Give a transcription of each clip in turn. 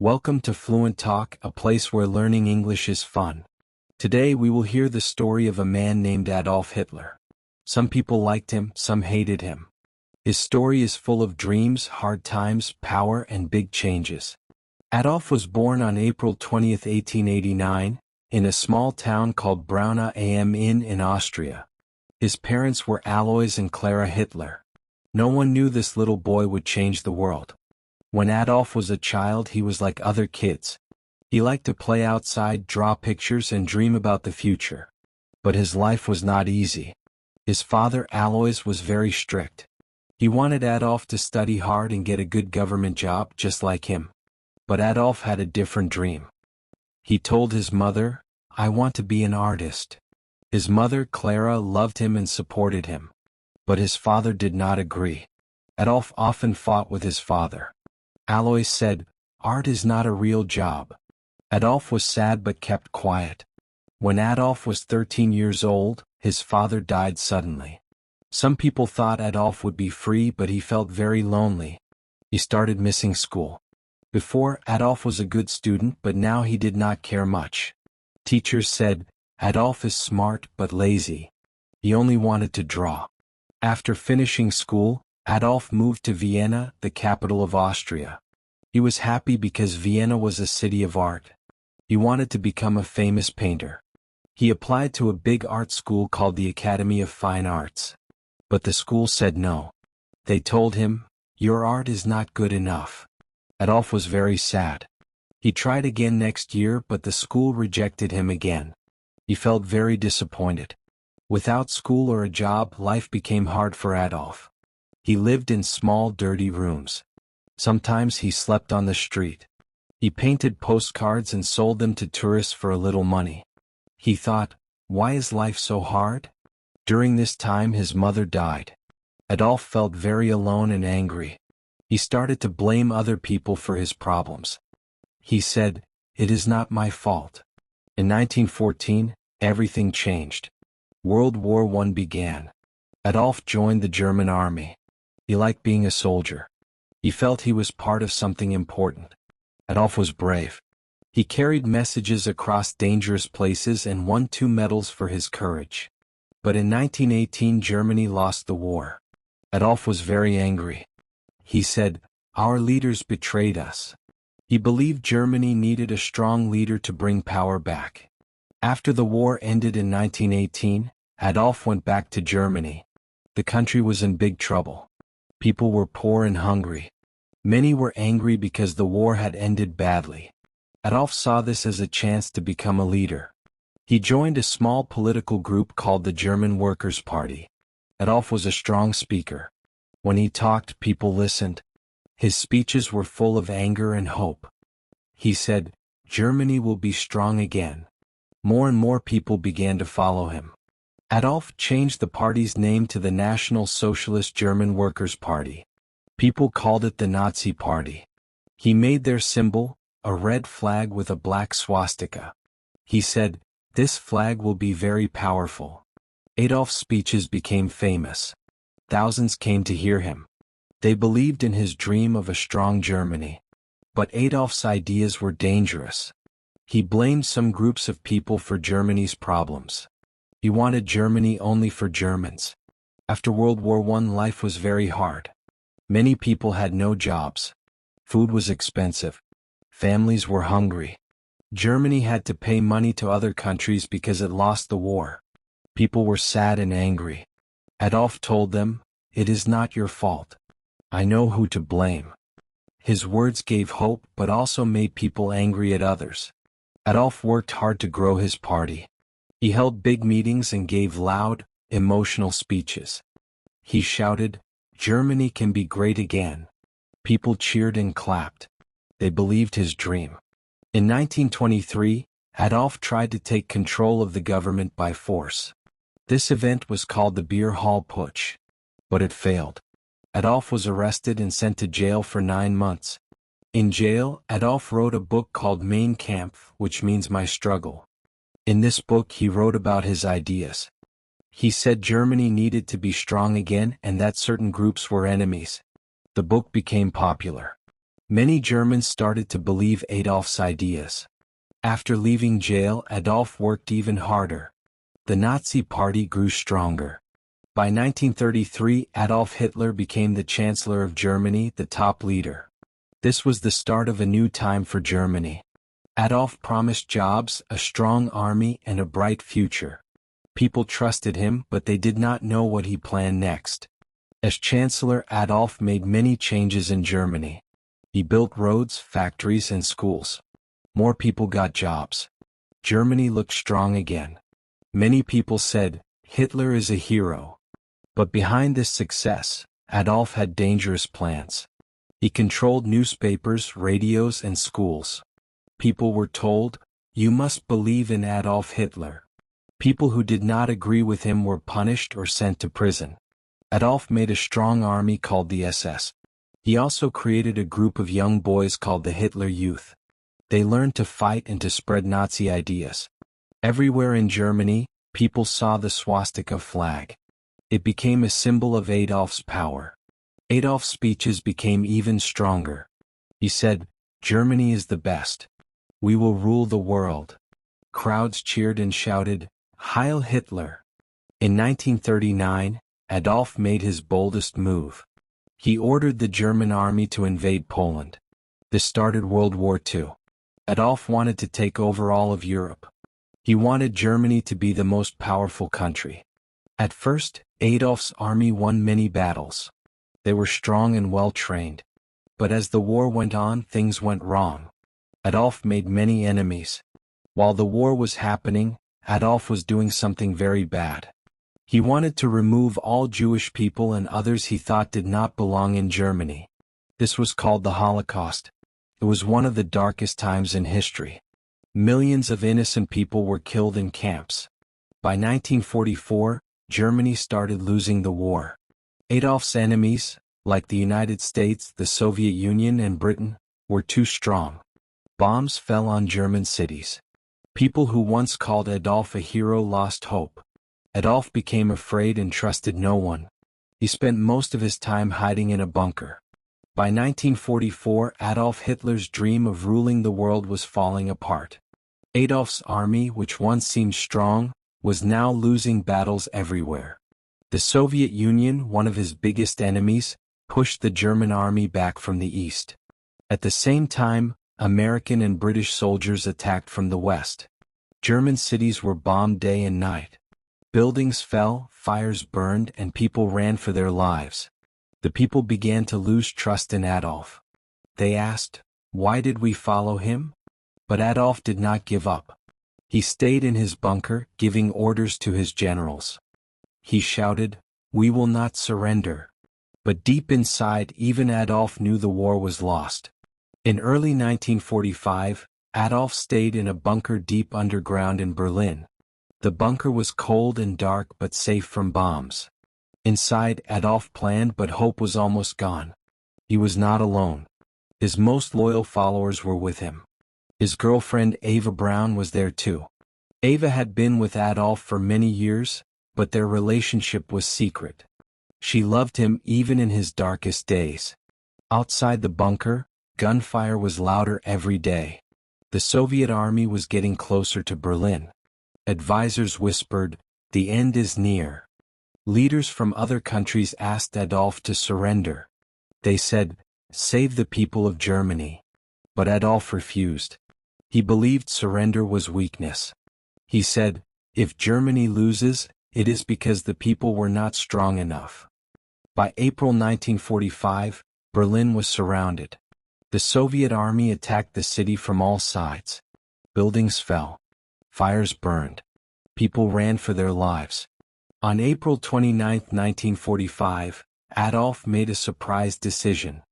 Welcome to Fluent Talk, a place where learning English is fun. Today we will hear the story of a man named Adolf Hitler. Some people liked him, some hated him. His story is full of dreams, hard times, power, and big changes. Adolf was born on April 20, 1889, in a small town called Braunau am Inn in Austria. His parents were Alois and Clara Hitler. No one knew this little boy would change the world. When Adolf was a child, he was like other kids. He liked to play outside, draw pictures, and dream about the future. But his life was not easy. His father, Alois, was very strict. He wanted Adolf to study hard and get a good government job just like him. But Adolf had a different dream. He told his mother, "I want to be an artist." His mother, Clara, loved him and supported him. But his father did not agree. Adolf often fought with his father. Alois said, "Art is not a real job." Adolf was sad but kept quiet. When Adolf was 13 years old, his father died suddenly. Some people thought Adolf would be free, but he felt very lonely. He started missing school. Before, Adolf was a good student, but now he did not care much. Teachers said, "Adolf is smart but lazy. He only wanted to draw." After finishing school, Adolf moved to Vienna, the capital of Austria. He was happy because Vienna was a city of art. He wanted to become a famous painter. He applied to a big art school called the Academy of Fine Arts. But the school said no. They told him, "Your art is not good enough." Adolf was very sad. He tried again next year, but the school rejected him again. He felt very disappointed. Without school or a job, life became hard for Adolf. He lived in small, dirty rooms. Sometimes he slept on the street. He painted postcards and sold them to tourists for a little money. He thought, "Why is life so hard?" During this time his mother died. Adolf felt very alone and angry. He started to blame other people for his problems. He said, "It is not my fault." In 1914, everything changed. World War I began. Adolf joined the German army. He liked being a soldier. He felt he was part of something important. Adolf was brave. He carried messages across dangerous places and won 2 medals for his courage. But in 1918 Germany lost the war. Adolf was very angry. He said, "Our leaders betrayed us." He believed Germany needed a strong leader to bring power back. After the war ended in 1918, Adolf went back to Germany. The country was in big trouble. People were poor and hungry. Many were angry because the war had ended badly. Adolf saw this as a chance to become a leader. He joined a small political group called the German Workers' Party. Adolf was a strong speaker. When he talked, people listened. His speeches were full of anger and hope. He said, "Germany will be strong again." More and more people began to follow him. Adolf changed the party's name to the National Socialist German Workers' Party. People called it the Nazi Party. He made their symbol, a red flag with a black swastika. He said, "This flag will be very powerful." Adolf's speeches became famous. Thousands came to hear him. They believed in his dream of a strong Germany. But Adolf's ideas were dangerous. He blamed some groups of people for Germany's problems. He wanted Germany only for Germans. After World War I, life was very hard. Many people had no jobs. Food was expensive. Families were hungry. Germany had to pay money to other countries because it lost the war. People were sad and angry. Adolf told them, "It is not your fault. I know who to blame." His words gave hope but also made people angry at others. Adolf worked hard to grow his party. He held big meetings and gave loud, emotional speeches. He shouted, "Germany can be great again." People cheered and clapped. They believed his dream. In 1923, Adolf tried to take control of the government by force. This event was called the Beer Hall Putsch. But it failed. Adolf was arrested and sent to jail for 9 months. In jail, Adolf wrote a book called Mein Kampf, which means My Struggle. In this book he wrote about his ideas. He said Germany needed to be strong again and that certain groups were enemies. The book became popular. Many Germans started to believe Adolf's ideas. After leaving jail, Adolf worked even harder. The Nazi Party grew stronger. By 1933, Adolf Hitler became the Chancellor of Germany, the top leader. This was the start of a new time for Germany. Adolf promised jobs, a strong army, and a bright future. People trusted him, but they did not know what he planned next. As Chancellor, Adolf made many changes in Germany. He built roads, factories, and schools. More people got jobs. Germany looked strong again. Many people said, Hitler is a hero. But behind this success, Adolf had dangerous plans. He controlled newspapers, radios, and schools. People were told, you must believe in Adolf Hitler. People who did not agree with him were punished or sent to prison. Adolf made a strong army called the SS. He also created a group of young boys called the Hitler Youth. They learned to fight and to spread Nazi ideas. Everywhere in Germany, people saw the swastika flag. It became a symbol of Adolf's power. Adolf's speeches became even stronger. He said, Germany is the best. We will rule the world. Crowds cheered and shouted, Heil Hitler! In 1939, Adolf made his boldest move. He ordered the German army to invade Poland. This started World War II. Adolf wanted to take over all of Europe. He wanted Germany to be the most powerful country. At first, Adolf's army won many battles. They were strong and well-trained. But as the war went on, things went wrong. Adolf made many enemies. While the war was happening, Adolf was doing something very bad. He wanted to remove all Jewish people and others he thought did not belong in Germany. This was called the Holocaust. It was one of the darkest times in history. Millions of innocent people were killed in camps. By 1944, Germany started losing the war. Adolf's enemies, like the United States, the Soviet Union, and Britain, were too strong. Bombs fell on German cities. People who once called Adolf a hero lost hope. Adolf became afraid and trusted no one. He spent most of his time hiding in a bunker. By 1944, Adolf Hitler's dream of ruling the world was falling apart. Adolf's army, which once seemed strong, was now losing battles everywhere. The Soviet Union, one of his biggest enemies, pushed the German army back from the east. At the same time, American and British soldiers attacked from the west. German cities were bombed day and night. Buildings fell, fires burned, and people ran for their lives. The people began to lose trust in Adolf. They asked, why did we follow him? But Adolf did not give up. He stayed in his bunker, giving orders to his generals. He shouted, we will not surrender. But deep inside, even Adolf knew the war was lost. In early 1945, Adolf stayed in a bunker deep underground in Berlin. The bunker was cold and dark but safe from bombs. Inside, Adolf planned, but hope was almost gone. He was not alone. His most loyal followers were with him. His girlfriend Eva Braun was there too. Eva had been with Adolf for many years, but their relationship was secret. She loved him even in his darkest days. Outside the bunker, gunfire was louder every day. The Soviet army was getting closer to Berlin. Advisors whispered, the end is near. Leaders from other countries asked Adolf to surrender. They said, save the people of Germany. But Adolf refused. He believed surrender was weakness. He said, if Germany loses, it is because the people were not strong enough. By April 1945, Berlin was surrounded. The Soviet army attacked the city from all sides. Buildings fell. Fires burned. People ran for their lives. On April 29, 1945, Adolf made a surprise decision.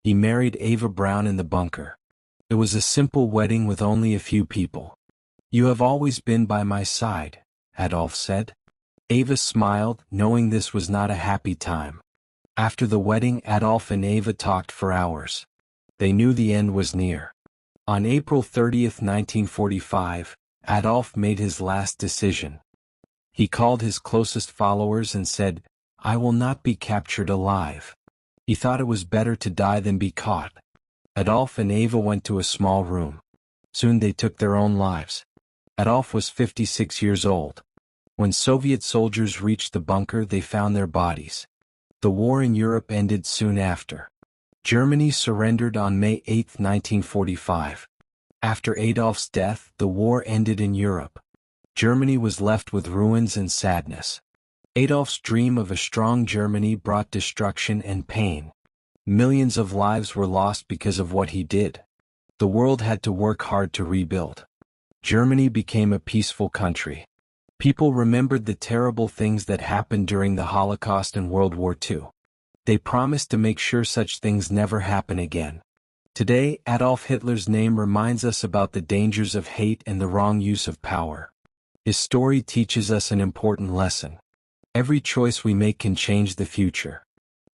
He married Eva Braun in the bunker. It was a simple wedding with only a few people. You have always been by my side, Adolf said. Eva smiled, knowing this was not a happy time. After the wedding, Adolf and Eva talked for hours. They knew the end was near. On April 30, 1945, Adolf made his last decision. He called his closest followers and said, I will not be captured alive. He thought it was better to die than be caught. Adolf and Eva went to a small room. Soon they took their own lives. Adolf was 56 years old. When Soviet soldiers reached the bunker, they found their bodies. The war in Europe ended soon after. Germany surrendered on May 8, 1945. After Adolf's death, the war ended in Europe. Germany was left with ruins and sadness. Adolf's dream of a strong Germany brought destruction and pain. Millions of lives were lost because of what he did. The world had to work hard to rebuild. Germany became a peaceful country. People remembered the terrible things that happened during the Holocaust and World War II. They promised to make sure such things never happen again. Today, Adolf Hitler's name reminds us about the dangers of hate and the wrong use of power. His story teaches us an important lesson. Every choice we make can change the future.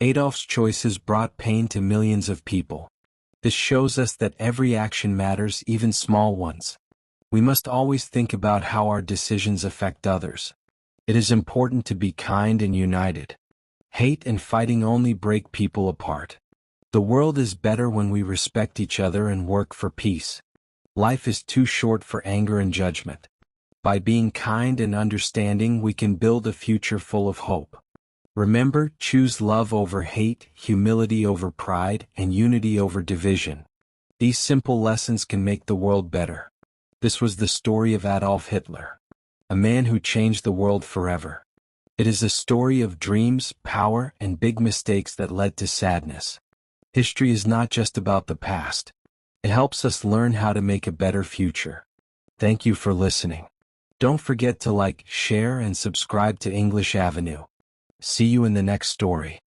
Adolf's choices brought pain to millions of people. This shows us that every action matters, even small ones. We must always think about how our decisions affect others. It is important to be kind and united. Hate and fighting only break people apart. The world is better when we respect each other and work for peace. Life is too short for anger and judgment. By being kind and understanding, we can build a future full of hope. Remember, choose love over hate, humility over pride, and unity over division. These simple lessons can make the world better. This was the story of Adolf Hitler, a man who changed the world forever. It is a story of dreams, power, and big mistakes that led to sadness. History is not just about the past. It helps us learn how to make a better future. Thank you for listening. Don't forget to like, share, and subscribe to English Avenue. See you in the next story.